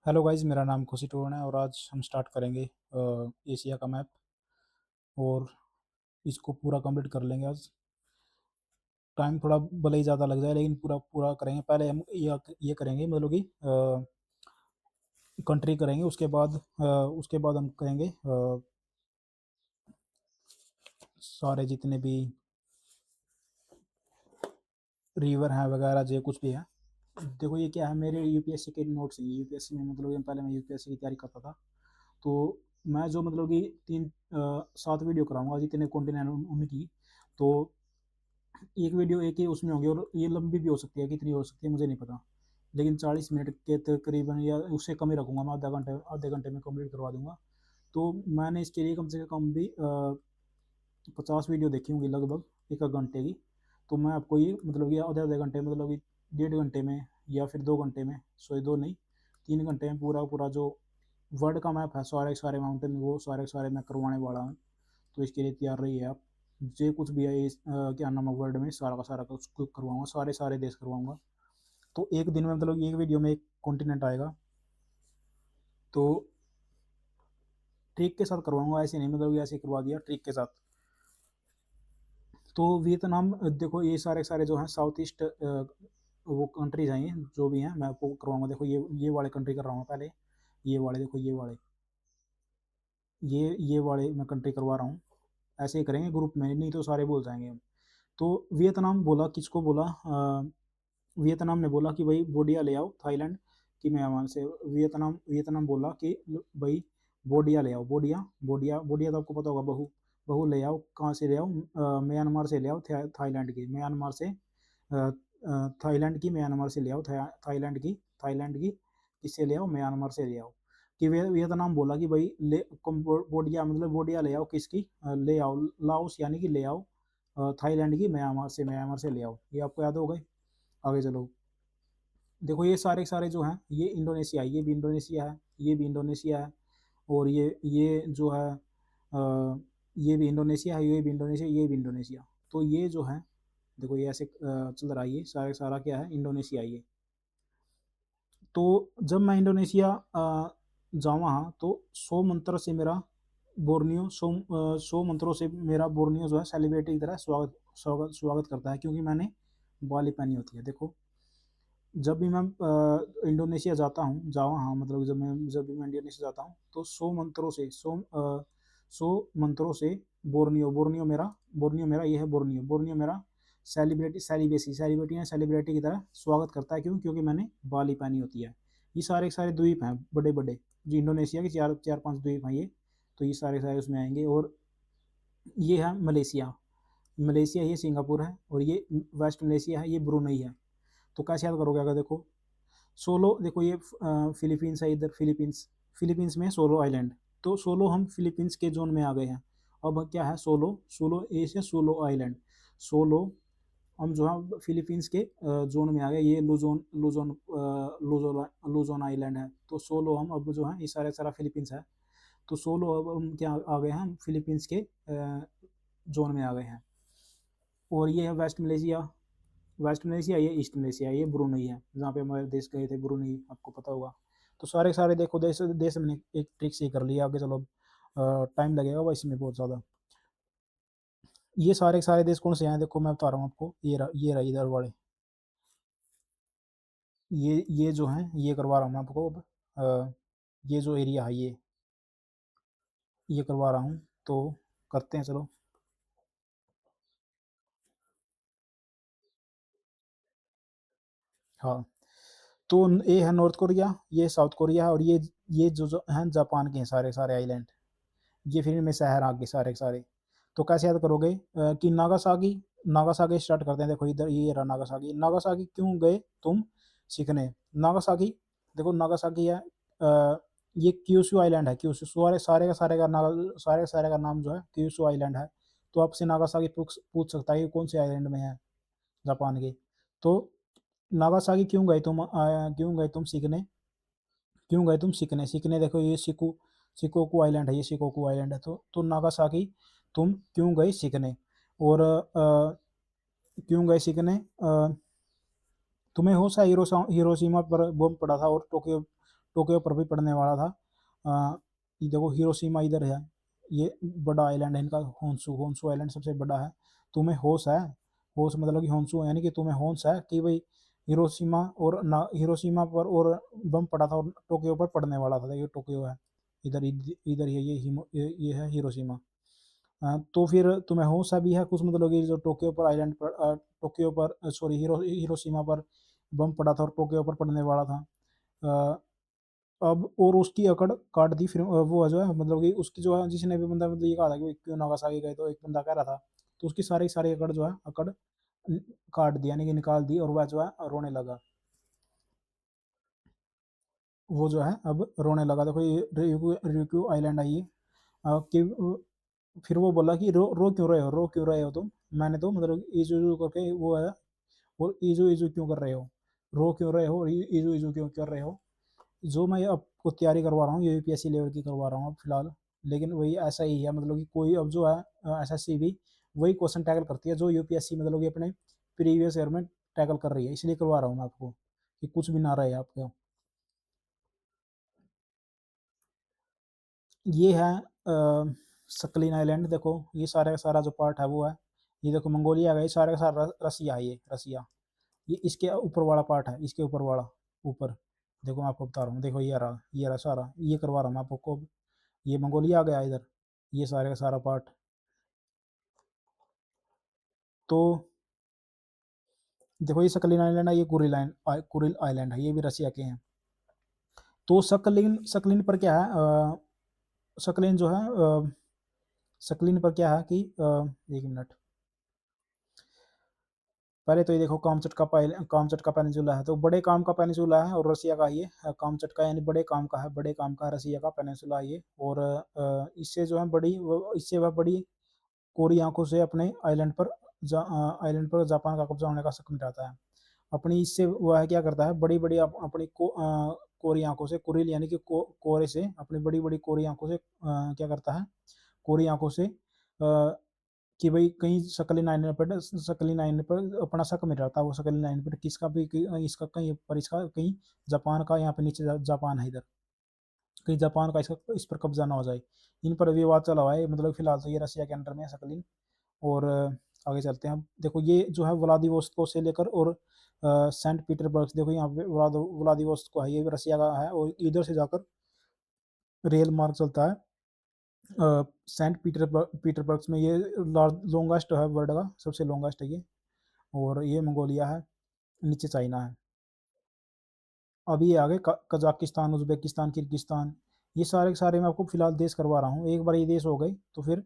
Hello guys, मेरा नाम खुशी टोन है और आज हम स्टार्ट करेंगे एशिया का मैप। और इसको पूरा कंप्लीट कर लेंगे आज। टाइम थोड़ा भले ही ज़्यादा लग जाए लेकिन पूरा पूरा करेंगे। पहले हम ये करेंगे, मतलब कि कंट्री करेंगे। उसके बाद हम करेंगे सारे जितने भी रिवर हैं वगैरह जो कुछ भी है। देखो ये क्या है, मेरे यूपीएससी के नोट्स हैं। यूपीएससी में मतलब ये पहले मैं यूपीएससी की तैयारी करता था। तो मैं जो मतलब कि 7 वीडियो कराऊंगा जितने कॉन्टिनेंट उनकी। तो एक वीडियो एक ही उसमें होगी और ये लंबी भी हो सकती है, कितनी हो सकती है मुझे नहीं पता। लेकिन 40 मिनट के तकरीबन या उससे कम ही रखूंगा मैं। आधे घंटे में कंप्लीट करवा दूंगा। तो मैंने इसके लिए कम से कम भी 50 वीडियो देखी होंगी लगभग, एक एक घंटे की। तो मैं आपको ये मतलब कि आधे आधे घंटे, मतलब कि 1.5 घंटे में या फिर 2 घंटे में, सॉरी दो नहीं, 3 घंटे में पूरा पूरा जो वर्ल्ड का मैप है, सारे सारे माउंटेन, वो सारे सारे मैं करवाने वाला हूँ। तो इसके लिए तैयार रहिए आप। जो कुछ भी है क्या नाम है, वर्ल्ड में सारा का सारा कुछ करवाऊंगा, सारे सारे देश करवाऊंगा। तो एक दिन में मतलब एक वीडियो में एक कॉन्टिनेंट आएगा। तो ट्रिक के साथ करवाऊंगा, ऐसे नहीं मतलब ऐसे करवा दिया ट्रिक के साथ। तो वियतनाम, देखो ये सारे सारे जो हैं साउथ ईस्ट वो कंट्रीज हैं, ये जो भी हैं मैं आपको करवाऊंगा। देखो ये वाले कंट्री कर रहा हूँ पहले। ये वाले देखो, ये वाले मैं कंट्री करवा रहा हूँ। ऐसे ही करेंगे ग्रुप में, नहीं तो सारे बोल जाएंगे हम। तो वियतनाम बोला, किसको बोला? वियतनाम ने बोला कि भाई बोडिया ले आओ थाईलैंड की मेहमान से। वियतनाम वियतनाम बोला कि भाई बोडिया ले आओ। बोडिया बोडिया बोडिया तो आपको पता होगा, बहू। बहू ले आओ। कहाँ से ले आओ? म्यांमार से ले आओ, थाईलैंड की म्यांमार से। थाईलैंड की म्यांमार से ले आओ, थाईलैंड की किससे ले आओ? म्यांमार से ले आओ। कि वियतनाम बोला कि भाई बोडिया, मतलब बोडिया ले आओ किसकी? ले आओ लाओस, यानी कि ले आओ थाईलैंड की म्यांमार से ले आओ। ये आपको याद हो गए। आगे चलो। देखो ये सारे सारे जो हैं, ये इंडोनेशिया है, ये भी इंडोनेशिया है, ये भी इंडोनेशिया है। और ये जो है ये भी इंडोनेशिया है, ये भी इंडोनेशिया, ये भी इंडोनेशिया। तो ये जो है, देखो ये ऐसे चल रहा है। ये सारा सारा क्या है? इंडोनेशिया ये। तो जब मैं इंडोनेशिया जाऊँ वहाँ, तो 100 मंत्र से मेरा बोर्नियो, 100 मंत्रों से मेरा बोर्नियो जो है सेलिब्रिटी की तरह स्वागत स्वागत स्वागत करता है, क्योंकि मैंने बाली पहनी होती है। देखो जब भी मैं इंडोनेशिया जाता हूँ, जावा हाँ, मतलब जब भी मैं इंडोनेशिया जाता हूँ, तो 100 मंत्रों से बोर्नियो मेरा ये है, बोर्नियो मेरा सेलिब्रिटी की तरह स्वागत करता है। क्यों? क्योंकि मैंने बाली पहनी होती है। ये सारे सारे द्वीप हैं बड़े बड़े, जो इंडोनेशिया के चार चार पांच द्वीप हैं ये। तो ये सारे सारे उसमें आएंगे। और ये है मलेशिया। मलेशिया ये सिंगापुर है, और ये वेस्ट मलेशिया है, ये ब्रुनई है। तो कैसे याद करोगे? अगर देखो सोलो, देखो ये फिलीपींस है, इधर फिलीपींस। फिलीपींस में सोलो आइलैंड। तो सोलो हम फिलीपींस के जोन में आ गए हैं। अब क्या है? सोलो, सोलो ए से सोलो आइलैंड। सोलो हम जो है फिलीपींस के जोन में आ गए। ये लुजोन आइलैंड है। तो सोलो हम अब जो है, ये सारे सारा फिलीपींस है। तो सोलो अब हम क्या आ गए हैं? हम फिलीपींस के जोन में आ गए हैं। और ये है वेस्ट मलेशिया। वेस्ट मलेशिया, ये ईस्ट मलेशिया, ये ब्रुनई है, जहाँ पे हमारे देश गए थे, ब्रुनई, आपको पता होगा। तो सारे सारे देखो देश देश मैंने एक ट्रिक से ही कर लिया। आगे चलो, टाइम लगेगा वह इसमें बहुत ज़्यादा। ये सारे सारे देश कौन से हैं? देखो मैं बता रहा हूँ आपको। ये रहा इधर वाले। ये जो है, ये करवा रहा हूँ मैं आपको अब। ये जो एरिया है, ये करवा रहा हूँ। तो करते हैं, चलो। हाँ, तो ये है नॉर्थ कोरिया, ये साउथ कोरिया है, और ये जो हैं जापान के हैं सारे सारे आइलैंड। ये फिर इनमें शहर आ गए सारे के सारे। तो कैसे याद करोगे? कि नागासाकी, नागासाकी स्टार्ट करते हैं। देखो इधर ये रहा नागासाकी। नागासाकी क्यों गए तुम सीखने? नागासाकी, देखो नागासाकी है, ये क्यूशू आइलैंड है। क्यूशू, सारे सारे का नाम जो है क्यूशू आइलैंड है। तो आपसे नागासाकी पूछ सकता है कि कौन से आइलैंड में है जापान के। तो नागासाकी क्यों गए तुम सीखने? क्यों गए तुम सीखने? सीखने, देखो ये शिकोकू आइलैंड है, ये शिकोकू आइलैंड है। तो नागासाकी तुम क्यों गए सीखने? और क्यों गए सीखने? तुम्हें होश है हिरोशिमा पर बम पड़ा था, और टोक्यो टोक्यो पर भी पड़ने वाला था। ये देखो हिरोशिमा इधर है, ये बड़ा आइलैंड है इनका, होन्शु होन्शु आइलैंड सबसे बड़ा है। तुम्हें होश है, होश मतलब कि होन्शु यानी कि तुम्हें होश है कि भाई हिरोशिमा और ना हिरोशिमा पर और बम पड़ा था और टोक्यो पर पड़ने वाला था। ये टोक्यो है, इधर इधर ये है हिरोशिमा। तो फिर तुम्हें होश अभी है कुछ मतलब कि जो टोक्यो पर आइलैंड पर टोक्यो पर सॉरी हिरोशिमा पर बम पड़ा था और टोक्यो पर पड़ने वाला था। अ, अब और उसकी अकड़ काट दी फिर वो जो है मतलब कि उसकी जो है जिसने भी बंदा मतलब ये कहा था कि क्यों नागासाकी गए, तो एक बंदा कह रहा था, तो उसकी सारी सारी अकड़ जो है अकड़ काट दी यानी कि निकाल दी और वह जो है रोने लगा। वो जो है अब रोने लगा। देखो ये रिक्यू रिक्यू आइलैंड है ये। कि फिर वो बोला कि रो क्यों रहे हो, रो क्यों रहे हो तुम, मैंने तो मतलब इजू करके वो है, और इजू इजू क्यों कर रहे हो, रो क्यों रहे हो और इजू इजू क्यों कर रहे हो। जो मैं आपको तैयारी करवा रहा हूँ ये यूपीएससी लेवल की करवा रहा हूँ अब फिलहाल। लेकिन वही ऐसा ही है मतलब कि कोई अब जो है एसएससी भी वही क्वेश्चन टैकल करती है जो यूपीएससी मतलब कि अपने प्रीवियस ईयर में टैकल कर रही है, इसलिए करवा रहा हूँ मैं आपको कि कुछ भी ना रहे आपको। ये है सकलीन आइलैंड। देखो ये सारा का सारा जो पार्ट है वो है, ये देखो मंगोलिया का, ये सारा का सारा रसिया है, ये रसिया। ये इसके ऊपर वाला पार्ट है, इसके ऊपर वाला ऊपर। देखो मैं आपको बता रहा हूँ, देखो ये रहा सारा, ये करवा रहा हूँ मैं आपको। ये मंगोलिया आ गया इधर, ये सारे का सारा पार्ट। तो देखो ये सकलीन आइलैंड है, ये कुरिल आइलैंड है, ये भी रसिया के हैं। तो सकलीन सकलीन पर क्या है, सकलीन जो है सकलीन पर क्या है कि 1 मिनट, पहले तो ये देखो कामचट का पेनिनसुला है, तो बड़े काम का पेनिनसुला है और रसिया का ये कामचट का यानी बड़े काम का है, बड़े काम का रसिया का पेनिनसुला ये। और इससे जो है इससे वह बड़ी कोरी आंखों से अपने आइलैंड पर जापान का कब्जा होने का शक मिटाता है। अपनी इससे वह क्या करता है, बड़ी बड़ी अपनी कोरी आंखों से, कुरिल यानी कि कोरे से, अपनी बड़ी बड़ी कोरी आंखों से क्या करता है, कोरी आंखों से कि भाई कहीं सकली नाइन पर अपना शक मिट रहा था। वो सकली नाइन पर किसका भी इसका कहीं पर इसका कहीं जापान का, यहाँ पे नीचे जापान है इधर, कहीं जापान का इसका इस पर कब्जा ना हो जाए। इन पर विवाद चला हुआ है, मतलब फिलहाल तो ये रसिया के अंडर में है सकलिन। और आगे चलते हैं। देखो ये जो है व्लादिवोस्तोक से लेकर और सेंट पीटरबर्ग, देखो यहाँ पे व्लादिवोस्तोक है, ये भी रसिया का है और इधर से जाकर रेल मार्ग चलता है सेंट पीटरबर्ग में। ये लॉन्गेस्ट है वर्ल्ड का, सबसे लॉन्गेस्ट है ये। और ये मंगोलिया है, नीचे चाइना है। अभी ये आगे कजाकिस्तान, उज्बेकिस्तान, किर्गिस्तान, ये सारे के सारे मैं आपको फिलहाल देश करवा रहा हूँ। एक बार ये देश हो गए तो फिर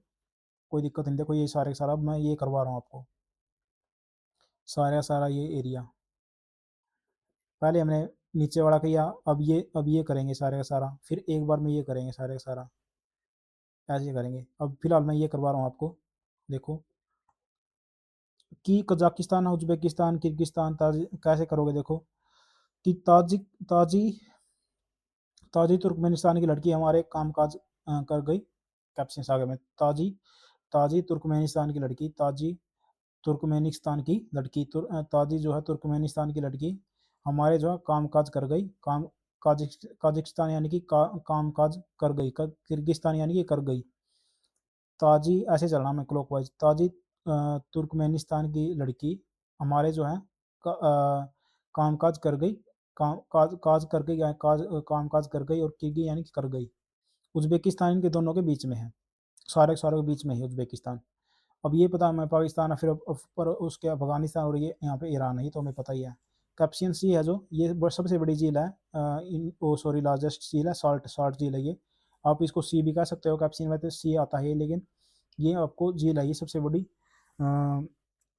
कोई दिक्कत नहीं। देखो ये सारे का सारा अब मैं ये करवा रहा हूँ आपको, सारा का सारा ये एरिया। पहले हमने नीचे वाला किया, अब ये करेंगे सारे का सारा, फिर एक बार में ये करेंगे सारे का सारा, ऐसे करेंगे। अब फिलहाल मैं ये करवा रहा हूँ आपको। देखो कि कजाकिस्तान, उज्बेकिस्तान, किर्गिस्तान, कैसे करोगे। देखो कि ताजी ताजी तुर्कमेनिस्तान की लड़की हमारे कामकाज कर गई। कैप्शन आगे में ताजी ताजी तुर्कमेनिस्तान की लड़की, ताजी तुर्कमेनिस्तान की लड़की, ताजी जो है तुर्कमेनिस्तान की लड़की हमारे जो है कामकाज कर गई। काजिकिस्तान यानी कि कामकाज कर गई, किर्गिस्तान यानी कि कर गई। ताजी ऐसे चलना मैं क्लॉकवाइज, ताजी तुर्कमेनिस्तान की लड़की हमारे जो है कामकाज कर गई, काम काज काज कर गई, कामकाज कर गई, और किर्गी यानी कि कर गई। उज्बेकिस्तान इनके दोनों के बीच में है, सारे सारे के बीच में है उज्बेकिस्तान। अब ये पता है मैं पाकिस्तान है, फिर पर उसके अफगानिस्तान और ये यहाँ पे ईरान है, ये तो हमें पता ही है। कैप्सियन सी है जो ये सबसे बड़ी झील है, इन ओ सॉरी लार्जेस्ट झील है, साल्ट साल्ट झील है ये। आप इसको सी भी कह सकते हो, कैप्सियन में तो सी आता है, लेकिन ये आपको झील है, ये सबसे बड़ी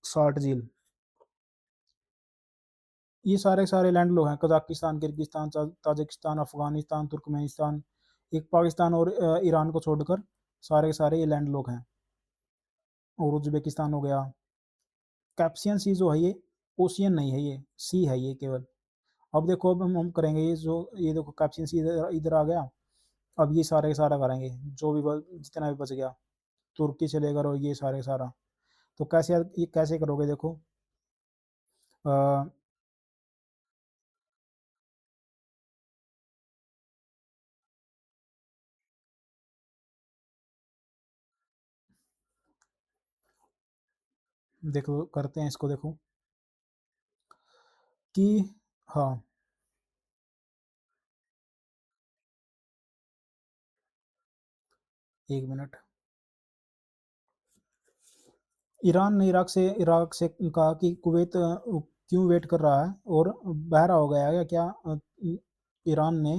साल्ट झील। ये सारे सारे लैंड लोग हैं, Kazakhstan, Kyrgyzstan, Tajikistan, Afghanistan, Turkmenistan, एक पाकिस्तान और ईरान को छोड़कर सारे के सारे ये लैंड लोग हैं। और उज्बेकिस्तान हो गया। कैप्सियन सी जो है ये ओशियन नहीं है, ये सी है ये केवल। अब देखो अब हम करेंगे ये जो, ये देखो कैप्सियन सी इधर इधर आ गया। अब ये सारे का सारा करेंगे जो भी जितना भी बच गया, तुर्की से लेकर और ये सारे का सारा। तो कैसे ये कैसे करोगे। देखो देखो करते हैं इसको, देखो कि हाँ, 1 मिनट। ईरान ने इराक से कहा कि कुवैत क्यों वेट कर रहा है और बहरा हो गया है क्या? ईरान ने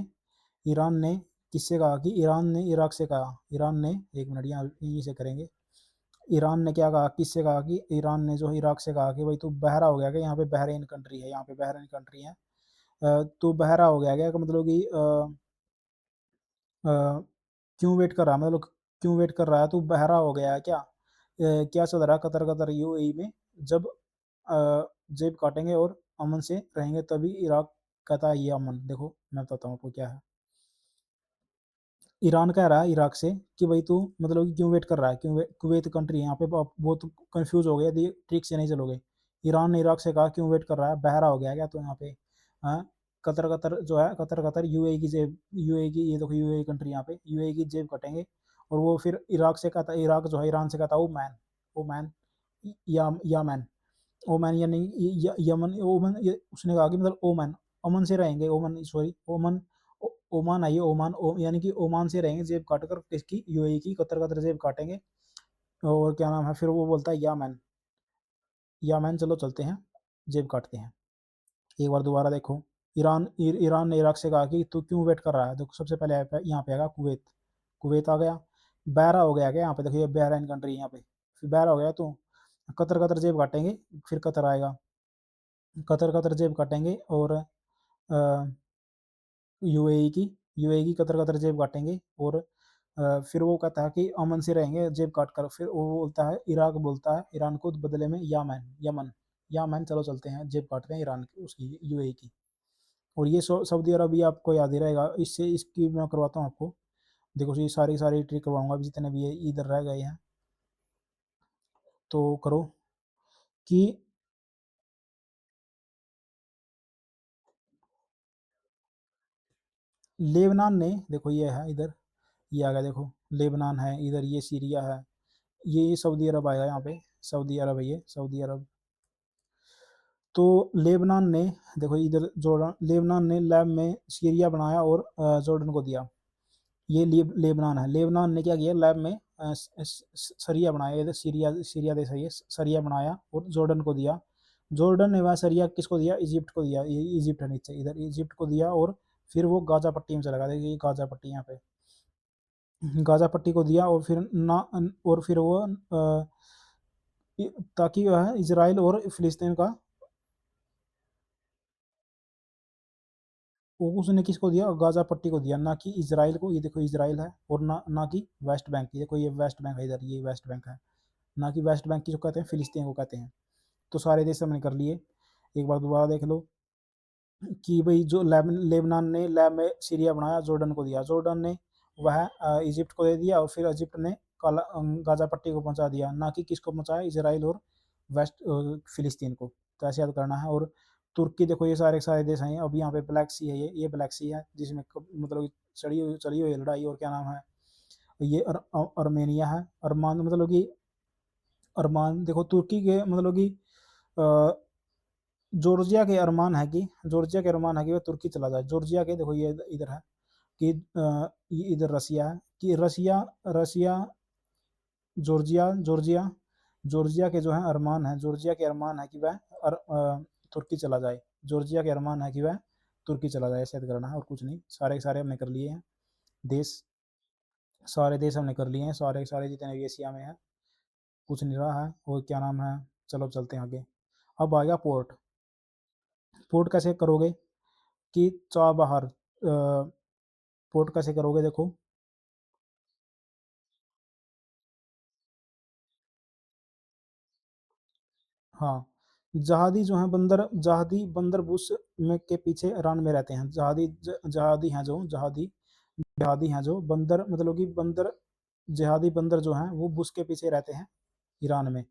ईरान ने किससे कहा कि ईरान ने इराक से कहा? ईरान ने, 1 मिनट यहाँ यहीं से करेंगे। ईरान ने क्या कहा, किससे कहा कि ईरान ने जो इराक से कहा कि भाई तू बहरा हो गया क्या? यहाँ पे बहरीन कंट्री है, यहाँ पे बहरीन कंट्री है। तू बहरा हो गया क्या, का मतलब कि अ, क्यों वेट कर रहा है, मतलब क्यों वेट कर रहा है, तू बहरा हो गया है क्या? क्या चल रहा है कतर कतर यूएई में? जब जेब काटेंगे और अमन से रहेंगे तभी इराक कहता है ये अमन। देखो मैं बताता हूँ आपको क्या है। ईरान कह रहा है इराक से कि भाई तू मतलब कि क्यों वेट कर रहा है, कुवैत कंट्री है यहाँ पे, आप बहुत कंफ्यूज हो गए यदि ट्रिक से नहीं चलोगे। ईरान ने इराक से कहा क्यों वेट कर रहा है, बहरा हो गया क्या तो यहाँ पे? हाँ, कतर कतर जो है, कतर कतर यूएई की जेब, यूएई की, ये देखो यूएई कंट्री यहाँ पे, यूएई की जेब कटेंगे। और वो फिर इराक से कहता, इराक जो है ईरान से कहता ओमैन, ओमैन, यामैन, ओमान यानी यमन, ओमान, ये उसने कहा कि मतलब ओमान, ओमान से रहेंगे, ओमान सॉरी ओमान, ओमान आइए, ओमान यानी कि ओमान से रहेंगे जेब काट कर, किसकी? यूएई की, कतर कतर जेब काटेंगे। और क्या नाम है, फिर वो बोलता है यामैन, यामैन चलो चलते हैं, जेब काटते हैं। एक बार दोबारा देखो, ईरान ने इराक से कहा कि तू क्यों वेट कर रहा है? देखो सबसे पहले यहाँ पे आएगा कुवैत, कुवैत आ गया। बहरा हो गया क्या यहाँ पे? देखिए बहरीन कंट्री यहाँ पे, फिर बहरा हो गया तो कतर कतर जेब काटेंगे, फिर कतर आएगा, कतर कतर जेब काटेंगे। और यूएई की, यूएई की कतर कतर जेब काटेंगे। और फिर वो कहता है कि अमन से रहेंगे जेब काट कर। फिर वो बोलता है, इराक बोलता है ईरान को बदले में यामैन, यमन, यामैन चलो चलते हैं, जेब काटते हैं ईरान की, उसकी यूएई की। और ये सऊदी अरबिया आपको याद ही रहेगा, इससे इसकी मैं करवाता हूँ आपको। देखो ये सारी सारी ट्रिक करवाऊंगा अभी, जितने भी ये इधर रह गए हैं तो करो कि लेबनान ने, देखो ये है इधर, ये आ गया देखो, लेबनान है इधर, ये सीरिया है, ये सऊदी अरब आया यहाँ पे, सऊदी अरब है ये, सऊदी अरब। तो लेबनान ने, देखो इधर जॉर्डन, लेबनान ने लैब में सीरिया बनाया और जॉर्डन को दिया। ये लेबनान है, लेबनान ने क्या किया, लैब में सरिया बनाया, इधर सीरिया, सीरिया देश है ये, सरिया बनाया और जॉर्डन को दिया। जॉर्डन ने वह सरिया किसको दिया? इजिप्ट को दिया, ये इजिप्ट है नीचे, इधर इजिप्ट को दिया। और फिर वो गाजा पट्टी में चला गया, देखिए ये गाजा पट्टी यहाँ पे, गाजा पट्टी को दिया। और फिर ना, और फिर वो ताकि वह इसराइल और फिलिस्तीन का, वो उसने किसको दिया? गाजा पट्टी को दिया, ना कि इसराइल को। ये देखो इसराइल है, और ना कि वेस्ट बैंक, ये देखो ये वेस्ट बैंक है इधर, ये वेस्ट बैंक है, ना कि वेस्ट बैंक किसको कहते हैं? फिलिस्तीन को कहते हैं। तो सारे देश हमने कर लिए। एक बार दोबारा देख लो कि भाई जो लेबनान ने लैब में सीरिया बनाया, जॉर्डन को दिया, जॉर्डन ने वह इजिप्ट को दे दिया, और फिर इजिप्ट ने काला गाजा पट्टी को पहुंचा दिया, ना कि किसको पहुंचाया? इसराइल और वेस्ट फिलिस्तीन को। तो ऐसे याद करना है। और तुर्की, देखो ये सारे सारे देश हैं। अब यहाँ पे ब्लैक सी है, ये ब्लैक सी है जिसमें मतलब चली हुई लड़ाई। और क्या नाम है, ये अर्मेनिया है, अरमान मतलब कि, अरमान देखो तुर्की के मतलब कि जॉर्जिया के अरमान है कि, जॉर्जिया के अरमान है कि वह तुर्की चला जाए। जॉर्जिया के, देखो ये इधर है कि ये इधर रसिया है कि रसिया, रसिया, जॉर्जिया, जॉर्जिया के जो है अरमान है, जॉर्जिया के अरमान है कि वह तुर्की चला जाए। जॉर्जिया के अरमान है कि वह तुर्की चला जाए, ऐसे करना है और कुछ नहीं। सारे के सारे हमने कर लिए हैं देश, सारे देश हमने कर लिए हैं, सारे के सारे जितने भी एशिया में है, कुछ नहीं रहा है। और क्या नाम है, चलो चलते हैं आगे। अब आएगा पोर्ट। पोर्ट कैसे करोगे कि चाबहार, पोर्ट कैसे करोगे देखो। हाँ, जहादी जो है बंदर, जहादी बंदर बुश में के पीछे ईरान में रहते हैं। जहादी हैं जो, जहादी हैं जो बंदर, मतलब कि बंदर, जिहादी बंदर जो हैं वो बुश के पीछे रहते हैं ईरान में।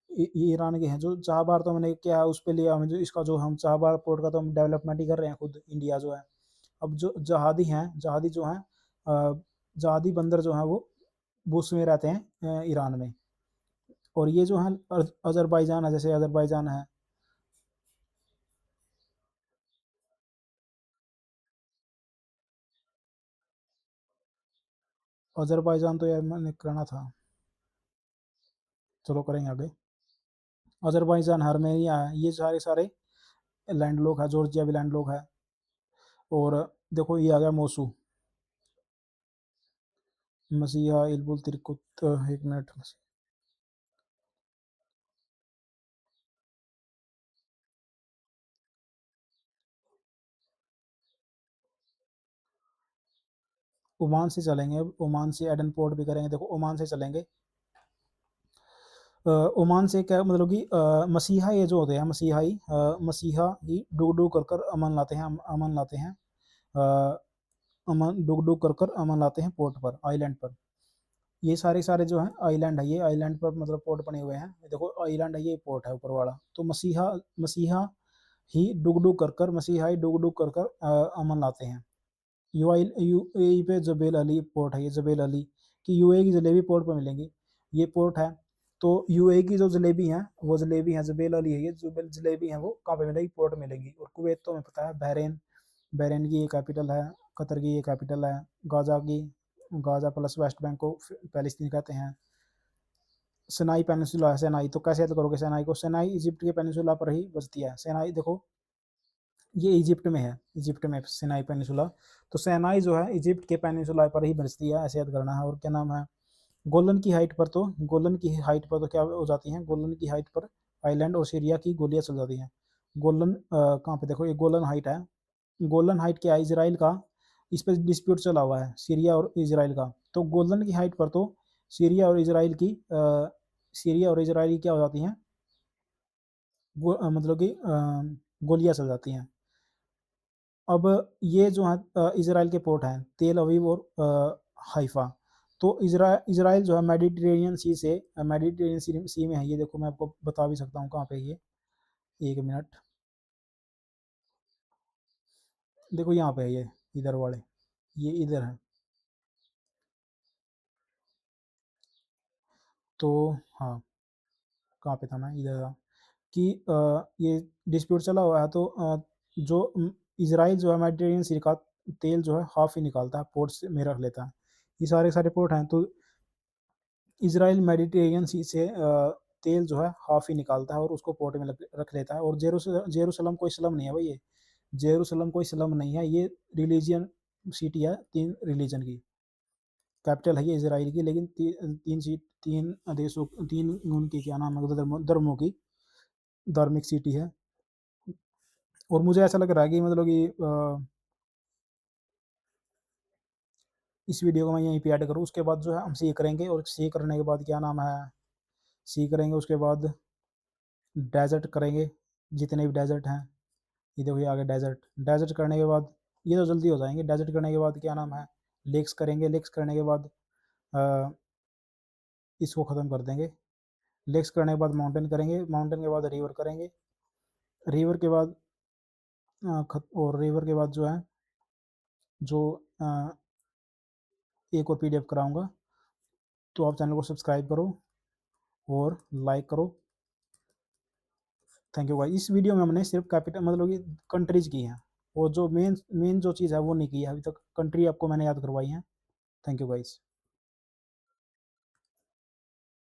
ये ईरान के हैं। जो चाबहार तो मैंने क्या है उस पे लिया, हम जो इसका जो हम चाबहार पोर्ट का तो हम डेवलपमेंट ही कर रहे हैं खुद, इंडिया जो है। अब जो जहादी हैं, जहादी जो हैं, जहादी बंदर जो हैं वो बुश में रहते हैं ईरान में। और ये जो है अज़रबैजान है, जैसे अज़रबैजान है। अज़रबैजान तो यार मैंने करना था। चलो करेंगे आगे। अज़रबैजान, आर्मेनिया है, ये सारे सारे लैंडलॉक है, जॉर्जिया भी लैंडलॉक है। और देखो ये आ गया मोसू, मसीहा, इल्बुल, तिरकुत, एक मिनट। ओमान से चलेंगे, अब ओमान से एडन पोर्ट भी करेंगे। देखो ओमान से चलेंगे। ओमान से क्या मतलब कि मसीहा ये जो होते हैं मसीहाई, मसीहा ही डुग डुग कर कर अमन लाते हैं, अमन लाते हैं। अ, अमन डुग डुग कर कर अमन लाते हैं पोर्ट पर, आइलैंड पर। ये सारे सारे जो हैं आइलैंड है, ये आइलैंड पर मतलब पोर्ट बने हुए हैं। ये देखो आइलैंड है, ये पोर्ट है ऊपर वाला। तो मसीहा, मसीहा ही डुग डुग कर कर, मसीहा ही डुग डुग कर कर अमन लाते हैं। यूएई पे जबेल अली पोर्ट है, ये जबेल अली कि यूएई की जलेबी पोर्ट पर मिलेंगी, ये पोर्ट है। तो यूएई की जो जलेबी है वो जलेबी है, जबेल अली है, ये जलेबी है वो कहाँ पे मिलेगी, पोर्ट मिलेगी। और कुवैत तो हमें पता है, बहरीन, बहरीन की ये कैपिटल है, कतर की ये कैपिटल है। गाजा की, गाजा प्लस वेस्ट बैंक को पैलेस्तीन कहते हैं। सिनाई पेनिनसुला है, सिनाई तो कैसे याद करोगे सिनाई को, सिनाई इजिप्ट के पेनिनसुला पर ही बसती है। सिनाई देखो ये इजिप्ट में है, इजिप्ट में सिनाई पेनिनसुला। तो सिनाई जो है इजिप्ट के पेनिनसुला पर ही बसती है, ऐसे याद करना है। और क्या नाम है, गोलन की हाइट पर तो, गोलन की हाइट पर तो क्या हो जाती हैं, गोलन की हाइट पर आइलैंड और सीरिया की गोलियां चल जाती हैं। गोलन कहाँ पे, देखो ये गोलन हाइट है। गोलन हाइट क्या है, इसराइल का, इस पर डिस्प्यूट चला हुआ है, सीरिया और इसराइल का। तो गोलन की हाइट पर तो सीरिया और इसराइल की सीरिया और इसराइल की क्या हो जाती हैं, मतलब कि गोलियां चल जाती हैं। अब ये जो है इसराइल के पोर्ट हैं तेल अवीव और हाइफा। तो इसराइल जो है मेडिटेरेनियन सी से, मेडिटेरेनियन सी में है। ये देखो मैं आपको बता भी सकता हूँ कहाँ पे है ये, एक मिनट। देखो यहाँ पे है ये, इधर वाले, ये इधर है। तो हाँ, कहाँ पे था मैं, इधर था कि ये डिस्प्यूट चला हुआ है। तो जो इसराइल जो है मेडिटेरेनियन सी का तेल जो है हाफ ही निकालता है, पोर्ट से में रख लेता है। ये सारे सारे पोर्ट हैं। तो इसराइल मेडिटेरेनियन सी से तेल जो है हाफ ही निकालता है और उसको पोर्ट में रख लेता है। और जेरूसलम कोई स्लम नहीं है भाई, ये जेरूसलम कोई स्लम नहीं है, ये रिलीजियन सिटी है, तीन रिलीजन की कैपिटल है ये इसराइल की। लेकिन तीन देशों, तीन उनकी क्या नाम है, धर्मों की धार्मिक सिटी है। और मुझे ऐसा लग रहा है कि मतलब कि इस वीडियो को मैं यहीं पे ऐड करूँ, उसके बाद जो है हम सी करेंगे। और सी करने के बाद क्या नाम है, सी करेंगे उसके बाद डेजर्ट करेंगे, जितने भी डेजर्ट हैं। ये देखो ये आगे डेजर्ट, डेजर्ट करने के बाद ये तो जल्दी हो जाएंगे। डेजर्ट करने के बाद क्या नाम है, लेक्स करेंगे। लेक्स करने के बाद अ, इसको ख़त्म कर देंगे। लेक्स करने के बाद माउंटेन करेंगे, माउंटेन के बाद रिवर करेंगे। रिवर के बाद और रिवर के बाद जो है, जो एक और पीडीएफ कराऊंगा। तो आप चैनल को सब्सक्राइब करो और लाइक करो। थैंक यू भाई। इस वीडियो में हमने सिर्फ कैपिटल मतलब कि कंट्रीज की हैं, और जो मेन मेन जो चीज़ है वो नहीं की है अभी तक। कंट्री आपको मैंने याद करवाई है। Thank you guys.